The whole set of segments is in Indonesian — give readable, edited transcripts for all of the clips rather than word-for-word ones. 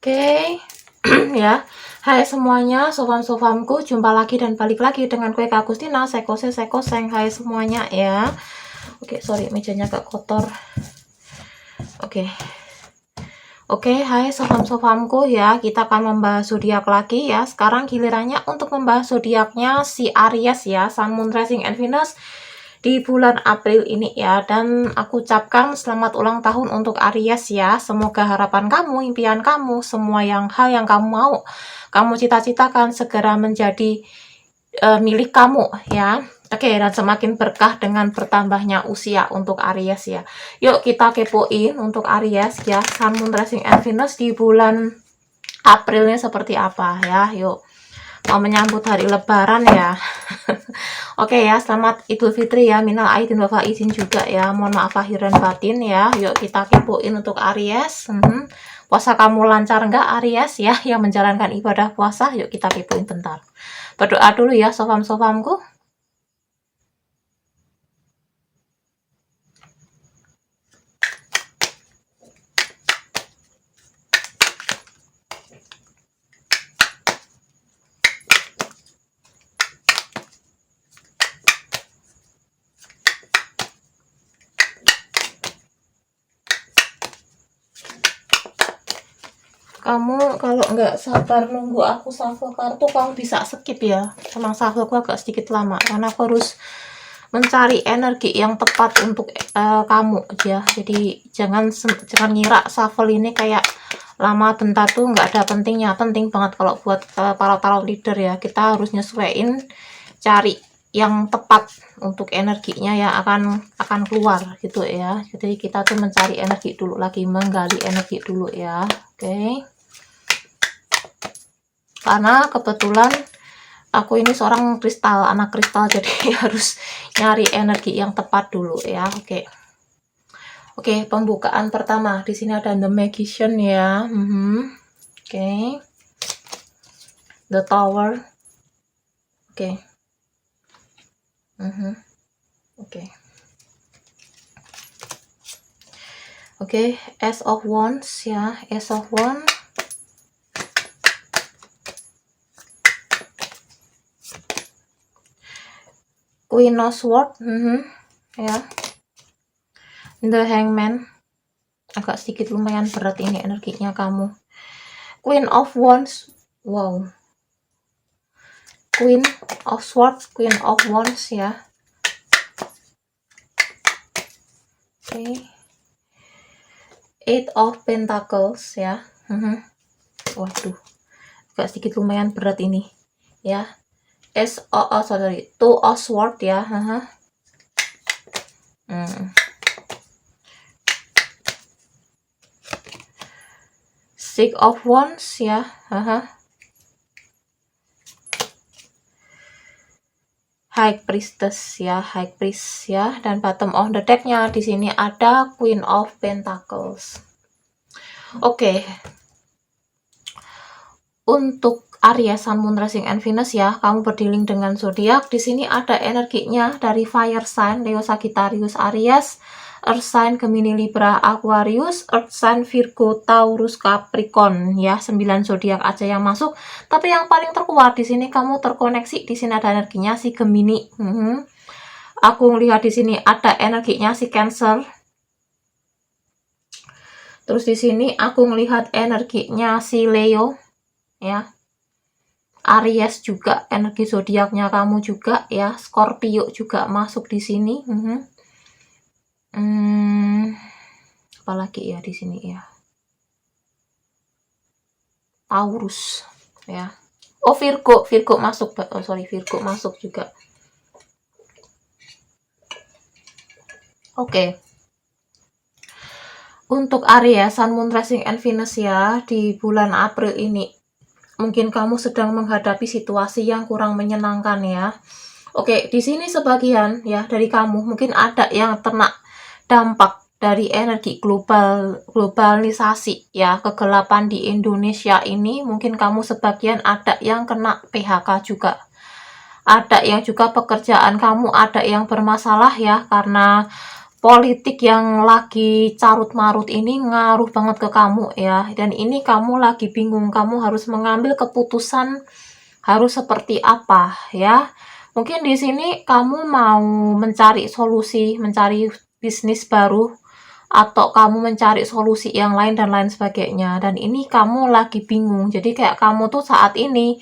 Oke, ya. Hai semuanya, sofam-sofamku, jumpa lagi dan balik lagi dengan kue Kak Agustina, sekoseng. Hai semuanya ya. Oke, sorry mejanya agak kotor. Oke. Oke, hai sofam-sofamku ya, kita akan membahas zodiak lagi ya. Sekarang gilirannya untuk membahas zodiaknya si Aries ya, Sun, Moon, Rising, and Venus di bulan April ini ya. Dan aku ucapkan selamat ulang tahun untuk Aries ya. Semoga harapan kamu, impian kamu, semua hal yang kamu mau, kamu cita-citakan segera menjadi milik kamu ya. Oke, dan semakin berkah dengan bertambahnya usia untuk Aries ya. Yuk kita kepoin untuk Aries ya, Sun, Moon, Rising, and Venus di bulan Aprilnya seperti apa ya. Yuk, mau menyambut hari lebaran ya. Oke ya, selamat Idul Fitri ya, minal aidin wal faizin juga ya, mohon maaf lahir dan batin ya. Yuk kita kepoin untuk Aries. Puasa kamu lancar nggak Aries ya, yang menjalankan ibadah puasa? Yuk kita kepoin bentar. Berdoa dulu ya sofam-sofamku. Kamu kalau nggak sabar nunggu aku shuffle kartu, kamu bisa skip ya. Emang shuffle aku agak sedikit lama karena aku harus mencari energi yang tepat untuk kamu ya. Jadi jangan ngira shuffle ini kayak lama bentar tuh, nggak ada pentingnya. Penting banget kalau buat para tarot leader ya, kita harus nyesuaiin, cari yang tepat untuk energinya yang akan keluar gitu ya. Jadi kita tuh mencari energi dulu, lagi menggali energi dulu ya. Oke. Karena kebetulan aku ini seorang kristal, anak kristal, jadi harus nyari energi yang tepat dulu ya. Oke, pembukaan pertama di sini ada The Magician ya. Oke. The Tower. Oke. Oke, Ace of Wands ya, Ace of Wands. Queen of Swords, ya. The Hangman, agak sedikit lumayan berat ini energinya kamu. Queen of Wands, wow. Queen of Swords, Queen of Wands ya. Oke. Eight of Pentacles ya. Waduh, agak sedikit lumayan berat ini ya. Two of Swords ya. Six of Wands ya. High Priestess ya, High Priest ya, dan bottom of the decknya di sini ada Queen of Pentacles. Oke. Untuk Aries, Sun, Moon, Rising, and Venus ya, kamu berdealing dengan zodiak. Di sini ada energinya dari fire sign Leo, Sagittarius, Aries, earth sign Gemini, Libra, Aquarius, earth sign Virgo, Taurus, Capricorn ya. 9 zodiak aja yang masuk. Tapi yang paling terkuat di sini kamu terkoneksi, di sini ada energinya si Gemini. Aku melihat di sini ada energinya si Cancer. Terus di sini aku melihat energinya si Leo ya. Aries juga energi zodiaknya kamu juga ya. Scorpio juga masuk di sini. Apalagi ya di sini ya. Taurus ya. Oh, Virgo masuk. Virgo masuk juga. Oke. Untuk Aries, Sun, Moon, Rising, and Venus ya, di bulan April ini mungkin kamu sedang menghadapi situasi yang kurang menyenangkan ya. Oke, di sini sebagian ya dari kamu mungkin ada yang terkena dampak dari energi globalisasi ya, kegelapan di Indonesia ini. Mungkin kamu sebagian ada yang kena PHK juga. Ada yang juga pekerjaan kamu ada yang bermasalah ya, karena politik yang lagi carut-marut ini ngaruh banget ke kamu ya, dan ini kamu lagi bingung, kamu harus mengambil keputusan harus seperti apa ya. Mungkin di sini kamu mau mencari solusi, mencari bisnis baru, atau kamu mencari solusi yang lain dan lain sebagainya. Dan ini kamu lagi bingung. Jadi kayak kamu tuh saat ini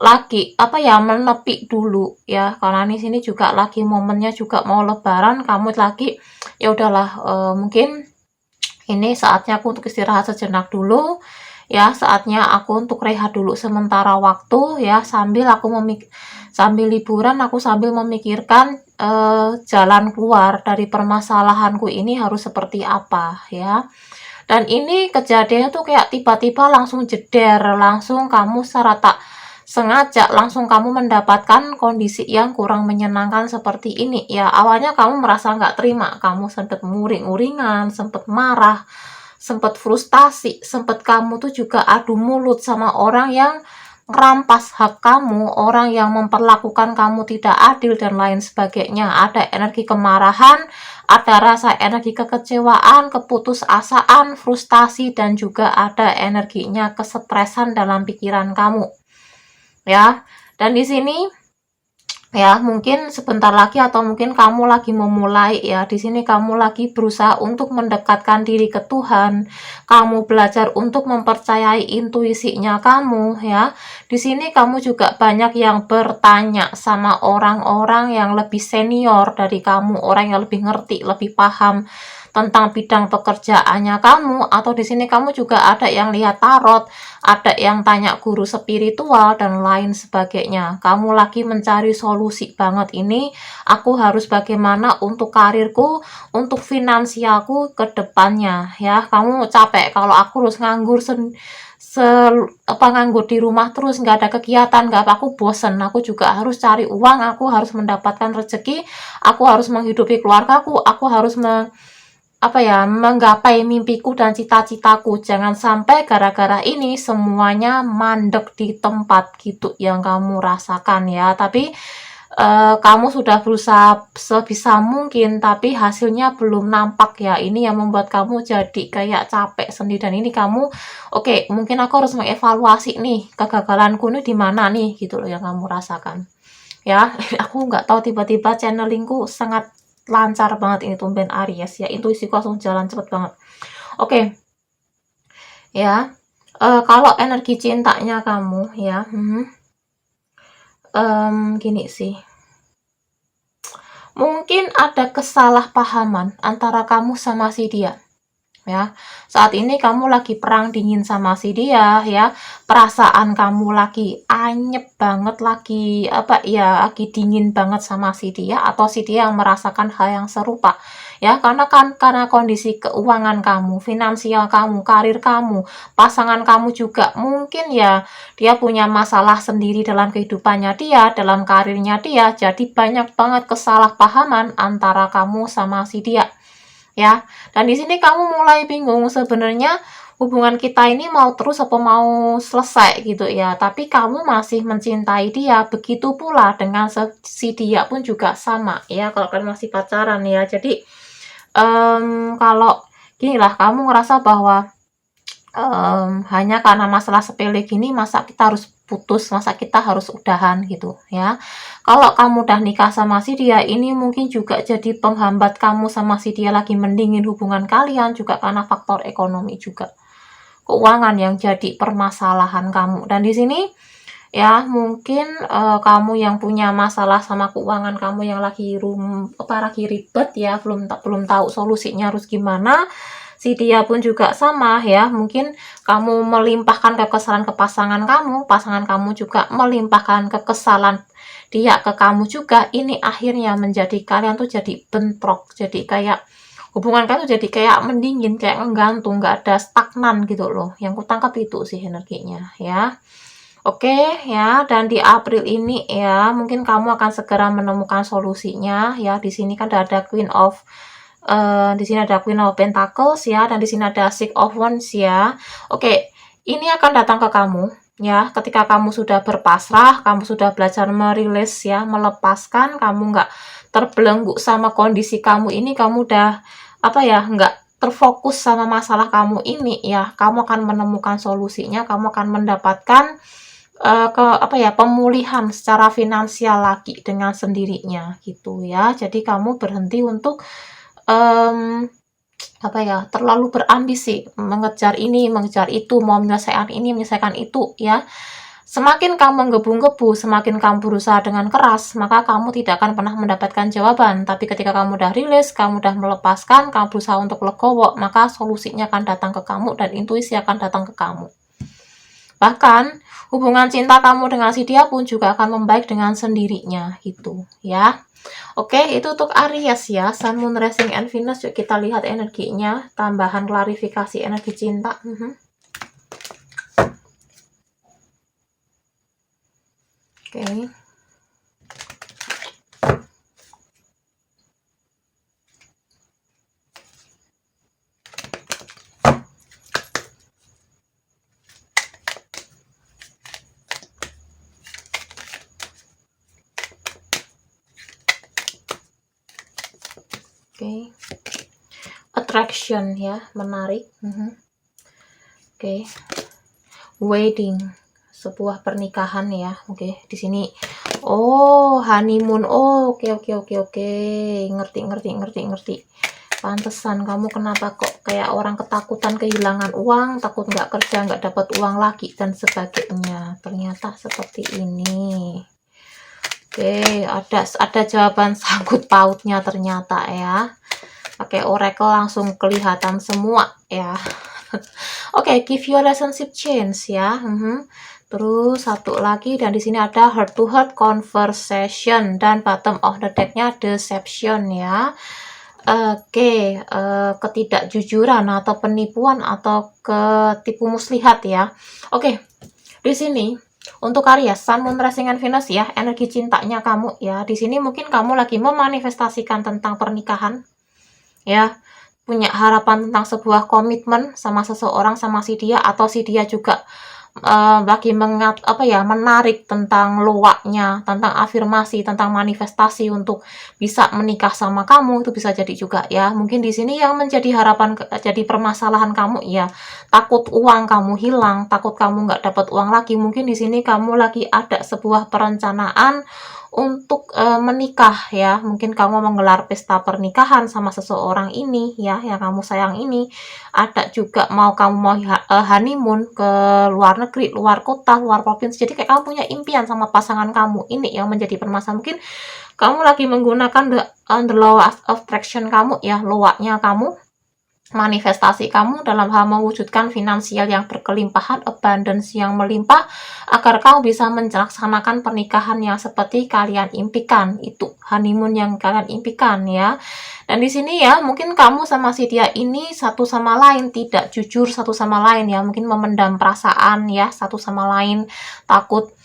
lagi apa ya, menepi dulu ya, karena di sini juga lagi momennya juga mau lebaran, kamu lagi ya udahlah, mungkin ini saatnya aku untuk istirahat sejenak dulu ya, saatnya aku untuk rehat dulu sementara waktu ya, sambil liburan aku sambil memikirkan jalan keluar dari permasalahanku ini harus seperti apa ya. Dan ini kejadiannya tuh kayak tiba-tiba langsung jeder, langsung kamu secara tak sengaja langsung kamu mendapatkan kondisi yang kurang menyenangkan seperti ini ya. Awalnya kamu merasa nggak terima, kamu sempat nguring-nguringan, sempat marah, sempat frustasi, sempat kamu tuh juga adu mulut sama orang yang ngerampas hak kamu, orang yang memperlakukan kamu tidak adil dan lain sebagainya. Ada energi kemarahan, ada rasa energi kekecewaan, keputusasaan, frustasi, dan juga ada energinya kesetresan dalam pikiran kamu. Ya, dan di sini ya mungkin sebentar lagi atau mungkin kamu lagi memulai ya, di sini kamu lagi berusaha untuk mendekatkan diri ke Tuhan, kamu belajar untuk mempercayai intuisinya kamu ya. Di sini kamu juga banyak yang bertanya sama orang-orang yang lebih senior dari kamu, orang yang lebih ngerti, lebih paham tentang bidang pekerjaannya kamu, atau di sini kamu juga ada yang lihat tarot, ada yang tanya guru spiritual dan lain sebagainya. Kamu lagi mencari solusi banget ini, aku harus bagaimana untuk karirku, untuk finansialku ke depannya ya. Kamu capek kalau aku harus nganggur nganggur di rumah terus, nggak ada kegiatan, nggak apa, aku bosen, aku juga harus cari uang, aku harus mendapatkan rezeki, aku harus menghidupi keluargaku, aku harus menggapai mimpiku dan cita-citaku. Jangan sampai gara-gara ini semuanya mandek di tempat gitu yang kamu rasakan ya. Tapi kamu sudah berusaha sebisa mungkin, tapi hasilnya belum nampak ya. Ini yang membuat kamu jadi kayak capek sendiri. Dan ini kamu, oke, mungkin aku harus mengevaluasi nih, kegagalanku ini di mana nih, gitu loh yang kamu rasakan. Ya, aku nggak tahu tiba-tiba channelingku sangat lancar banget ini, tumben Aries ya, intuisiku langsung jalan cepet banget. Oke ya, kalau energi cintanya kamu ya, gini sih, mungkin ada kesalahpahaman antara kamu sama si dia ya. Saat ini kamu lagi perang dingin sama si dia ya, perasaan kamu lagi anyep banget, lagi lagi dingin banget sama si dia, atau si dia yang merasakan hal yang serupa ya, karena kondisi keuangan kamu, finansial kamu, karir kamu, pasangan kamu juga mungkin ya, dia punya masalah sendiri dalam kehidupannya dia, dalam karirnya dia, jadi banyak banget kesalahpahaman antara kamu sama si dia ya. Dan di sini kamu mulai bingung sebenarnya hubungan kita ini mau terus apa mau selesai gitu ya. Tapi kamu masih mencintai dia, begitu pula dengan si dia pun juga sama ya, kalau kalian masih pacaran ya. Jadi kalau gini lah, kamu ngerasa bahwa hanya karena masalah sepele gini masa kita harus putus, masa kita harus udahan gitu ya. Kalau kamu udah nikah sama si dia, ini mungkin juga jadi penghambat kamu sama si dia lagi mendingin hubungan kalian, juga karena faktor ekonomi juga. Keuangan yang jadi permasalahan kamu. Dan di sini ya mungkin kamu yang punya masalah sama keuangan kamu yang lagi ribet ya, belum tahu solusinya harus gimana. Si dia pun juga sama ya, mungkin kamu melimpahkan kekesalan ke pasangan kamu juga melimpahkan kekesalan dia ke kamu juga. Ini akhirnya menjadi kalian tuh jadi bentrok, jadi kayak hubungan kalian tuh jadi kayak mendingin, kayak ngegantung, nggak ada stagnan gitu loh. Yang kutangkap itu sih energinya ya. Oke ya, dan di April ini ya, mungkin kamu akan segera menemukan solusinya ya. Di sini kan ada di sini ada Queen of Pentacles ya, dan di sini ada Six of Wands ya. Oke, ini akan datang ke kamu Ya, ketika kamu sudah berpasrah, kamu sudah belajar merilis ya, melepaskan, kamu nggak terbelenggu sama kondisi kamu ini, kamu udah apa ya, nggak terfokus sama masalah kamu ini ya, kamu akan menemukan solusinya, kamu akan mendapatkan apa ya, pemulihan secara finansial lagi dengan sendirinya gitu ya. Jadi kamu berhenti untuk apa ya, terlalu berambisi mengejar ini, mengejar itu, mau menyelesaikan ini, menyelesaikan itu ya. Semakin kamu menggebu-gebu, semakin kamu berusaha dengan keras, maka kamu tidak akan pernah mendapatkan jawaban. Tapi ketika kamu udah rilis, kamu udah melepaskan, kamu berusaha untuk legowo, maka solusinya akan datang ke kamu dan intuisi akan datang ke kamu. Bahkan hubungan cinta kamu dengan si dia pun juga akan membaik dengan sendirinya gitu ya. Oke, itu untuk Aries ya, Sun, Moon, Rising, and Venus. Yuk kita lihat energinya, tambahan klarifikasi energi cinta. Oke. Oke. Attraction ya, menarik. Oke. Wedding, sebuah pernikahan ya. Oke, di sini oh, honeymoon. Oh, oke. Ngerti. Pantesan kamu kenapa kok kayak orang ketakutan kehilangan uang, takut nggak kerja, nggak dapat uang lagi dan sebagainya. Ternyata seperti ini. Oke, ada jawaban sangkut pautnya ternyata ya. Pakai oracle langsung kelihatan semua ya. Oke, give your relationship chance ya. Terus satu lagi, dan di sini ada heart to heart conversation, dan bottom of the deck-nya deception ya. Oke, ketidakjujuran atau penipuan atau ketipu muslihat ya. Oke, di sini untuk Aries, Sun, Moon, Rising, and Venus ya, energi cintanya kamu ya. Di sini mungkin kamu lagi memanifestasikan tentang pernikahan ya, punya harapan tentang sebuah komitmen sama seseorang, sama si dia, atau si dia juga lagi menarik tentang luaknya, tentang afirmasi, tentang manifestasi untuk bisa menikah sama kamu. Itu bisa jadi juga ya. Mungkin di sini yang menjadi harapan, jadi permasalahan kamu ya, takut uang kamu hilang, takut kamu nggak dapat uang lagi. Mungkin di sini kamu lagi ada sebuah perencanaan untuk menikah ya. Mungkin kamu menggelar pesta pernikahan sama seseorang ini ya, yang kamu sayang ini. Ada juga kamu mau honeymoon ke luar negeri, luar kota, luar provinsi. Jadi kayak kamu punya impian sama pasangan kamu. Ini yang menjadi permasalahan. Mungkin kamu lagi menggunakan the law of attraction kamu ya, luaknya kamu, manifestasi kamu dalam hal mewujudkan finansial yang berkelimpahan, abundance yang melimpah, agar kamu bisa melaksanakan pernikahan yang seperti kalian impikan. Itu honeymoon yang kalian impikan ya. Dan di sini ya, mungkin kamu sama si dia ini satu sama lain tidak jujur satu sama lain ya, mungkin memendam perasaan ya satu sama lain, takut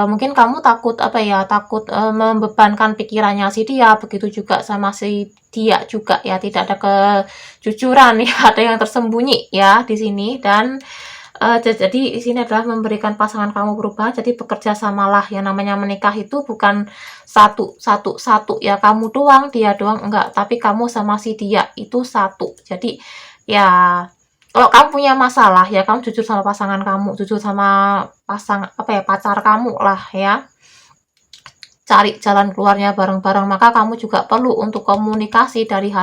mungkin kamu takut takut membebankan pikirannya si dia, begitu juga sama si dia juga ya, tidak ada kejujuran ya, ada yang tersembunyi ya di sini. Dan jadi di sini adalah memberikan pasangan kamu berubah, jadi bekerja samalah. Yang namanya menikah itu bukan satu ya, kamu doang, dia doang, enggak, tapi kamu sama si dia itu satu. Jadi ya, kalau kamu punya masalah ya, kamu jujur sama pasangan kamu, jujur sama pacar kamu lah ya, cari jalan keluarnya bareng-bareng. Maka kamu juga perlu untuk komunikasi dari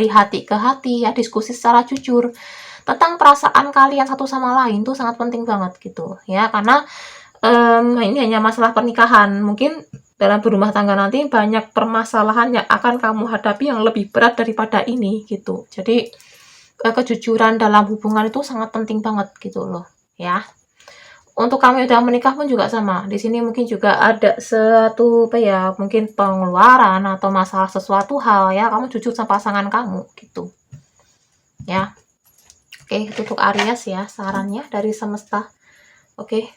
hati ke hati ya, diskusi secara jujur tentang perasaan kalian satu sama lain. Itu sangat penting banget gitu ya, karena ini hanya masalah pernikahan. Mungkin dalam berumah tangga nanti banyak permasalahan yang akan kamu hadapi yang lebih berat daripada ini gitu. Jadi kejujuran dalam hubungan itu sangat penting banget gitu loh ya. Untuk kamu yang udah menikah pun juga sama. Di sini mungkin juga ada suatu mungkin pengeluaran atau masalah sesuatu hal ya, kamu jujur sama pasangan kamu gitu ya. Oke, itu untuk Aries ya, sarannya dari semesta. Oke.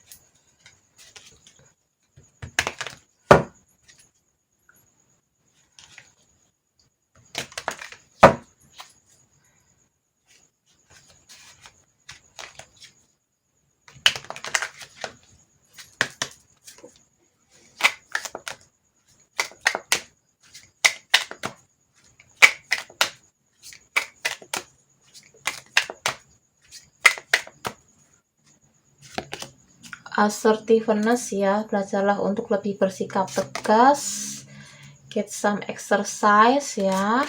assertiveness ya, belajarlah untuk lebih bersikap tegas. Get some exercise ya.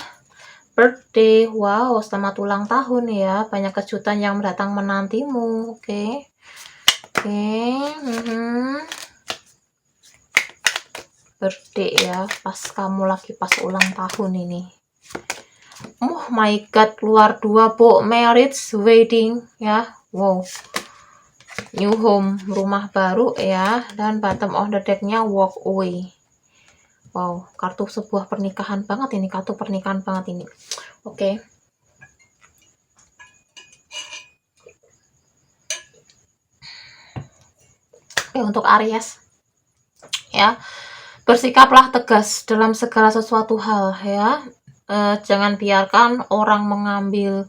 Birthday, wow, selamat ulang tahun ya, banyak kejutan yang datang menantimu. Oke. Birthday ya, pas kamu lagi pas ulang tahun ini. Oh my god, keluar 2 po, marriage, wedding ya, wow, new home, rumah baru ya, dan bottom of the deck-nya walk away. Wow, kartu sebuah pernikahan banget ini, kartu pernikahan banget ini. Oke. Oke, untuk Aries ya, bersikaplah tegas dalam segala sesuatu hal ya. Jangan biarkan orang mengambil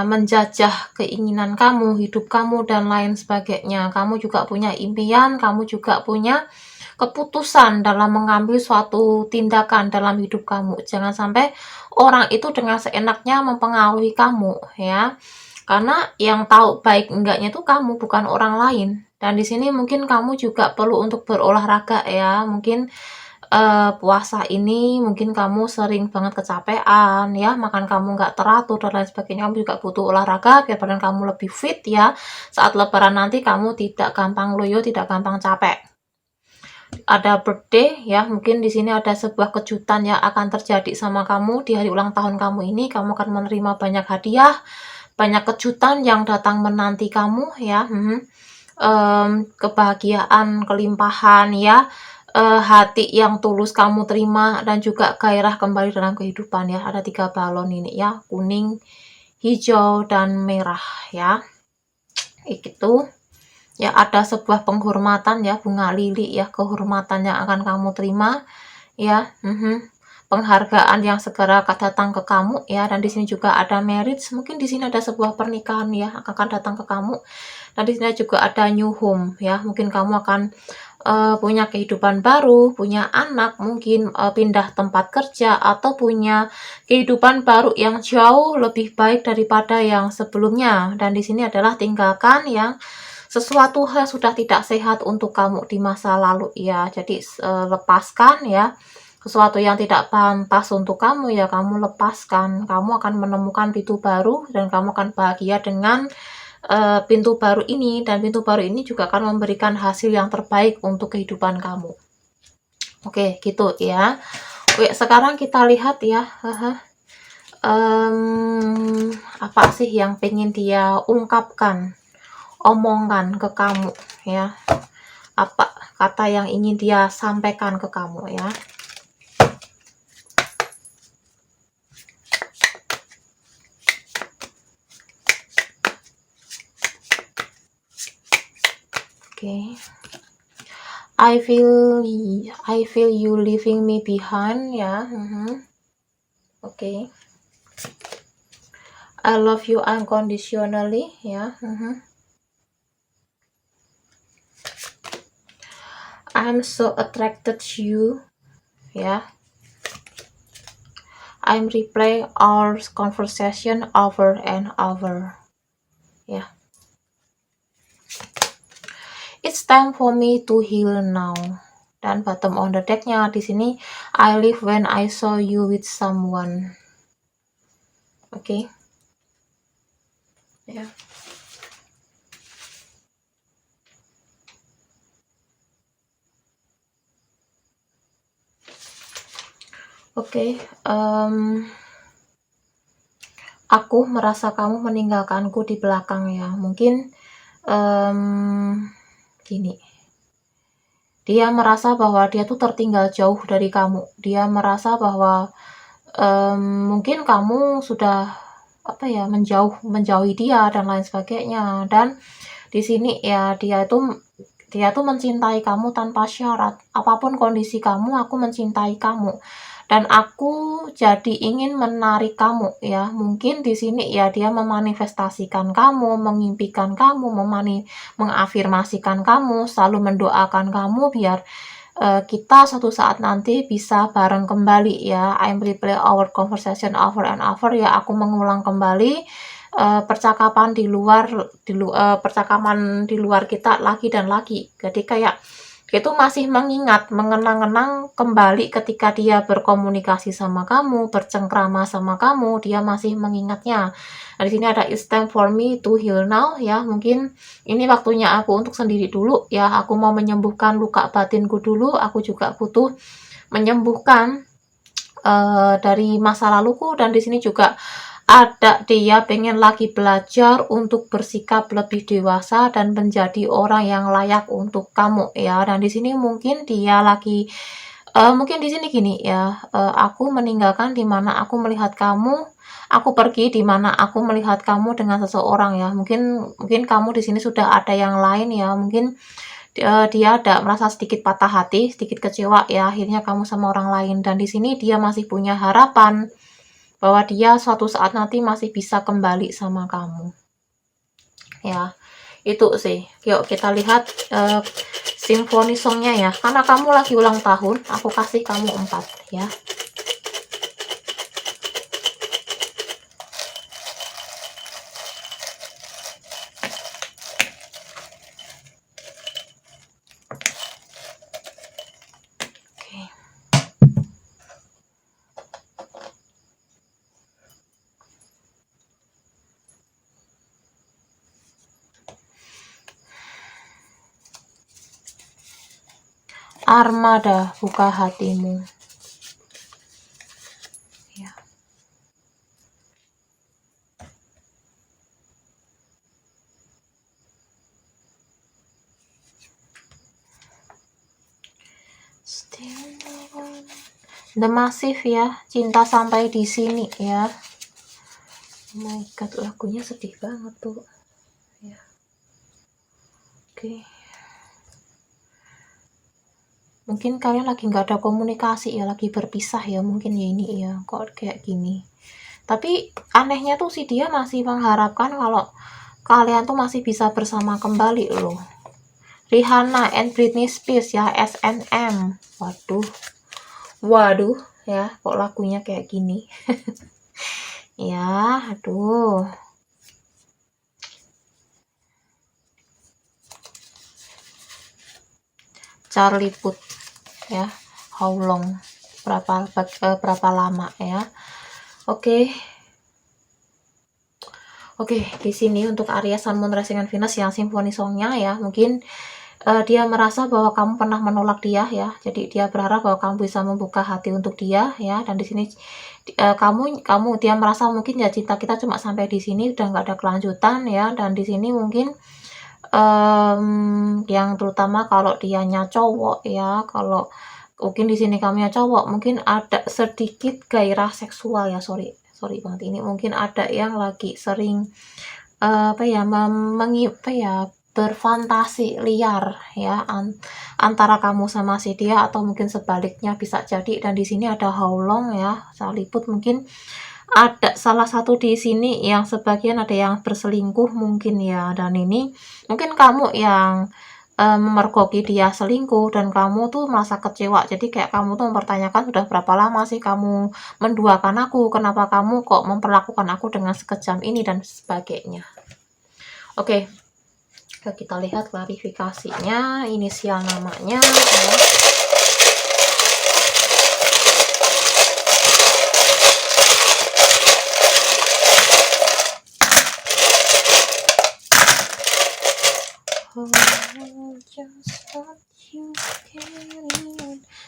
menjajah keinginan kamu, hidup kamu, dan lain sebagainya. Kamu juga punya impian, kamu juga punya keputusan dalam mengambil suatu tindakan dalam hidup kamu. Jangan sampai orang itu dengan seenaknya mempengaruhi kamu ya. Karena yang tahu baik enggaknya itu kamu, bukan orang lain. Dan di sini mungkin kamu juga perlu untuk berolahraga ya. Mungkin puasa ini mungkin kamu sering banget kecapean ya, makan kamu nggak teratur dan lain sebagainya. Kamu juga butuh olahraga biar badan kamu lebih fit ya. Saat lebaran nanti kamu tidak gampang loyo, tidak gampang capek. Ada birthday ya, mungkin di sini ada sebuah kejutan yang akan terjadi sama kamu di hari ulang tahun kamu ini. Kamu akan menerima banyak hadiah, banyak kejutan yang datang menanti kamu ya. Kebahagiaan, kelimpahan ya, hati yang tulus kamu terima, dan juga gairah kembali dalam kehidupan ya. Ada 3 balon ini ya, kuning, hijau, dan merah ya. Itu ya, ada sebuah penghormatan ya, bunga lili ya, kehormatan yang akan kamu terima ya. Penghargaan yang segera akan datang ke kamu ya. Dan di sini juga ada marriage, mungkin di sini ada sebuah pernikahan ya akan datang ke kamu. Dan di sini juga ada new home ya, mungkin kamu akan punya kehidupan baru, punya anak, mungkin pindah tempat kerja, atau punya kehidupan baru yang jauh lebih baik daripada yang sebelumnya. Dan di sini adalah tinggalkan yang sesuatu hal sudah tidak sehat untuk kamu di masa lalu ya. Jadi lepaskan ya. Sesuatu yang tidak pantas untuk kamu ya, kamu lepaskan. Kamu akan menemukan pintu baru dan kamu akan bahagia dengan pintu baru ini, dan pintu baru ini juga akan memberikan hasil yang terbaik untuk kehidupan kamu. Oke, gitu ya. Oke, sekarang kita lihat ya, apa sih yang pengen dia ungkapkan, omongkan ke kamu ya. Apa kata yang ingin dia sampaikan ke kamu ya. Okay. I feel you leaving me behind ya. Okay. I love you unconditionally ya. I'm so attracted to you ya. I'm replay our conversation over and over ya. It's time for me to heal now. Dan bottom on the deck-nya di sini, I live when I saw you with someone. Oke. Ya. Oke. Aku merasa kamu meninggalkanku di belakang ya. Mungkin gini, dia merasa bahwa dia tuh tertinggal jauh dari kamu. Dia merasa bahwa mungkin kamu sudah menjauhi dia dan lain sebagainya. Dan di sini ya, dia tuh mencintai kamu tanpa syarat. Apapun kondisi kamu, aku mencintai kamu. Dan aku jadi ingin menarik kamu ya. Mungkin di sini ya, dia memanifestasikan kamu, mengimpikan kamu, mengafirmasikan kamu, selalu mendoakan kamu biar kita suatu saat nanti bisa bareng kembali ya. I'm replay our conversation over and over ya. Aku mengulang kembali percakapan percakapan di luar kita lagi dan lagi. Jadi kayak itu masih mengenang-kenang kembali ketika dia berkomunikasi sama kamu, bercengkrama sama kamu, dia masih mengingatnya. Nah, di sini ada it's time for me to heal now ya. Mungkin ini waktunya aku untuk sendiri dulu ya. Aku mau menyembuhkan luka batinku dulu. Aku juga butuh menyembuhkan dari masa laluku, dan di sini juga ada dia pengen lagi belajar untuk bersikap lebih dewasa dan menjadi orang yang layak untuk kamu ya. Dan di sini mungkin dia lagi mungkin di sini gini ya, aku meninggalkan di mana aku melihat kamu, aku pergi di mana aku melihat kamu dengan seseorang ya. Mungkin kamu di sini sudah ada yang lain ya. Mungkin dia ada merasa sedikit patah hati, sedikit kecewa ya, akhirnya kamu sama orang lain. Dan di sini dia masih punya harapan bahwa dia suatu saat nanti masih bisa kembali sama kamu. Ya, itu sih. Yuk kita lihat simfoni songnya ya. Karena kamu lagi ulang tahun, aku kasih kamu 4 ya. Armada, buka hatimu. Ya. The Massive ya, cinta sampai di sini ya. Oh my god, lagunya sedih banget tuh. Ya. Oke. Mungkin kalian lagi nggak ada komunikasi ya, lagi berpisah ya, mungkin ya ini ya, kok kayak gini. Tapi anehnya tuh si dia masih mengharapkan kalau kalian tuh masih bisa bersama kembali loh. Rihanna and Britney Spears ya, SNM. Waduh ya, kok lagunya kayak gini. Ya, aduh. Charlie Puth ya, how long, berapa lama ya. Oke, di sini untuk Aries Sun Moon Rising and Venus yang simfoni songnya ya, mungkin dia merasa bahwa kamu pernah menolak dia ya, jadi dia berharap bahwa kamu bisa membuka hati untuk dia ya. Dan di sini dia merasa mungkin ya cinta kita cuma sampai di sini, udah nggak ada kelanjutan ya. Dan di sini mungkin yang terutama kalau dianya cowok ya, kalau mungkin di sini kamunya cowok, mungkin ada sedikit gairah seksual ya. Sorry banget, ini mungkin ada yang lagi sering berfantasi liar ya, antara kamu sama si dia, atau mungkin sebaliknya bisa jadi. Dan di sini ada how long ya, saliput, mungkin ada salah satu di sini yang sebagian ada yang berselingkuh mungkin ya. Dan ini mungkin kamu yang memergoki dia selingkuh, dan kamu tuh merasa kecewa. Jadi kayak kamu tuh mempertanyakan, sudah berapa lama sih kamu menduakan aku, kenapa kamu kok memperlakukan aku dengan sekejam ini, dan sebagainya. Oke, kita lihat klarifikasinya, inisial namanya ya.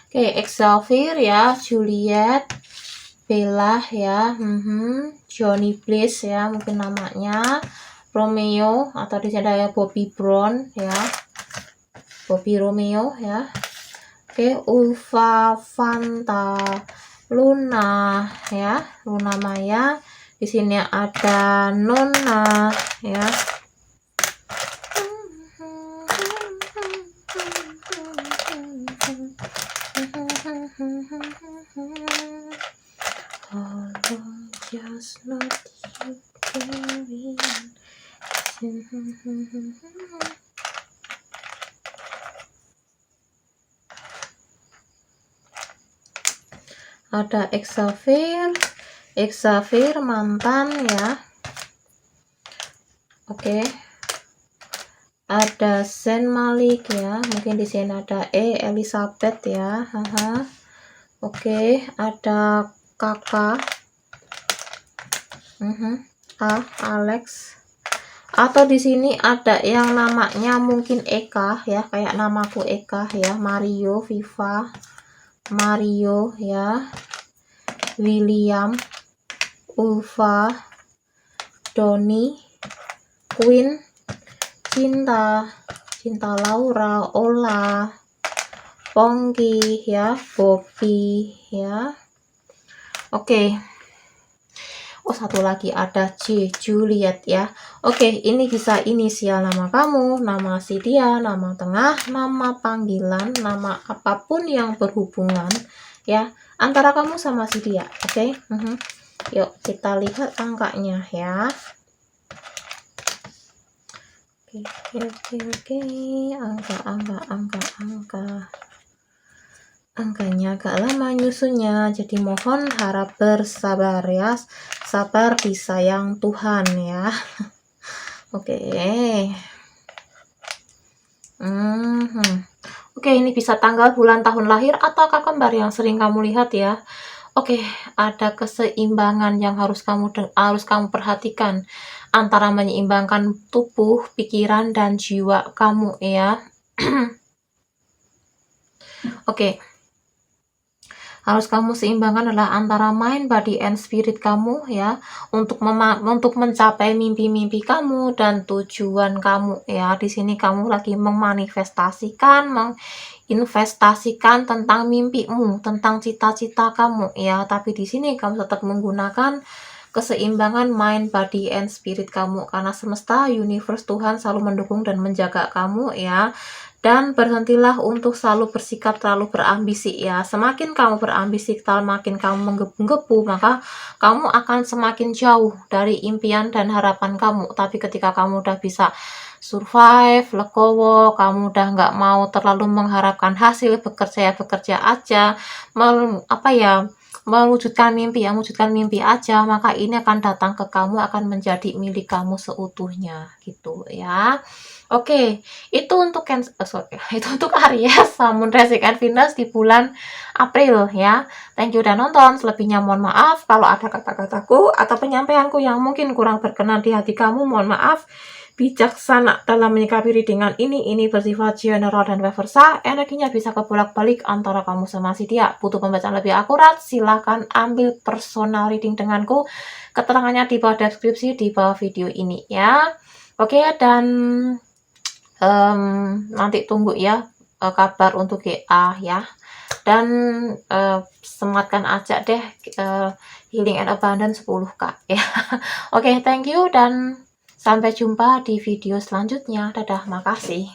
Oke, Xavier ya, Juliet, Bella ya, Johnny Bliss ya mungkin namanya, Romeo, atau di sini ada Bobby Brown ya, Bobby Romeo ya. Oke, Ulfa Fanta, Luna ya, Luna Maya. Di sini ada Nona ya. Just not you carrying. Ada Xavier mantan ya. Oke. Ada Zayn Malik ya, mungkin di sini ada Elizabeth ya. Oke, ada kakak. Alex. Atau di sini ada yang namanya mungkin Eka ya, kayak namaku Eka ya. Mario, Viva, Mario ya, William, Ulfa, Doni, Queen, Cinta, Laura, Ola, Pongki ya, Bobby ya. Oke. Oh, satu lagi ada Juliet ya. Oke, ini bisa inisial nama kamu, nama si dia, nama tengah, nama panggilan, nama apapun yang berhubungan ya antara kamu sama si dia. Oke. Yuk kita lihat angkanya ya. Oke. Angkanya agak lama nyusunnya, jadi mohon harap bersabar ya. Sabar disayang Tuhan ya. Oke. Oke, ini bisa tanggal, bulan, tahun lahir, atau kakak kembar yang sering kamu lihat ya. Oke, ada keseimbangan yang harus kamu perhatikan antara menyeimbangkan tubuh, pikiran, dan jiwa kamu ya. Oke. Harus kamu seimbangkan adalah antara mind, body, and spirit kamu ya, untuk mencapai mimpi-mimpi kamu dan tujuan kamu ya. Di sini kamu lagi memanifestasikan, menginvestasikan tentang mimpimu, tentang cita-cita kamu ya. Tapi di sini kamu tetap menggunakan keseimbangan mind, body, and spirit kamu, karena semesta, universe, Tuhan selalu mendukung dan menjaga kamu ya. Dan berhentilah untuk selalu bersikap terlalu berambisi ya. Semakin kamu berambisi, semakin kamu menggebu-gebu, maka kamu akan semakin jauh dari impian dan harapan kamu. Tapi ketika kamu udah bisa survive, legowo, kamu udah nggak mau terlalu mengharapkan hasil, bekerja aja, mewujudkan mimpi aja, maka ini akan datang ke kamu, akan menjadi milik kamu seutuhnya gitu ya. Oke, itu untuk Aries, Sun, Rising, and Venus di bulan April ya. Thank you udah nonton. Selebihnya mohon maaf kalau ada kata-kataku atau penyampaianku yang mungkin kurang berkenan di hati kamu, mohon maaf. Bijaksana dalam menyikapi readingan ini bersifat general dan vice versa. Energinya bisa kebolak-balik antara kamu sama si dia. Butuh pembacaan lebih akurat, silahkan ambil personal reading denganku. Keterangannya di bawah deskripsi, di bawah video ini ya. Oke, dan nanti tunggu ya kabar untuk GA ya. Dan sematkan aja deh Healing and Abundance 10k ya. Oke, thank you dan sampai jumpa di video selanjutnya. Dadah, makasih.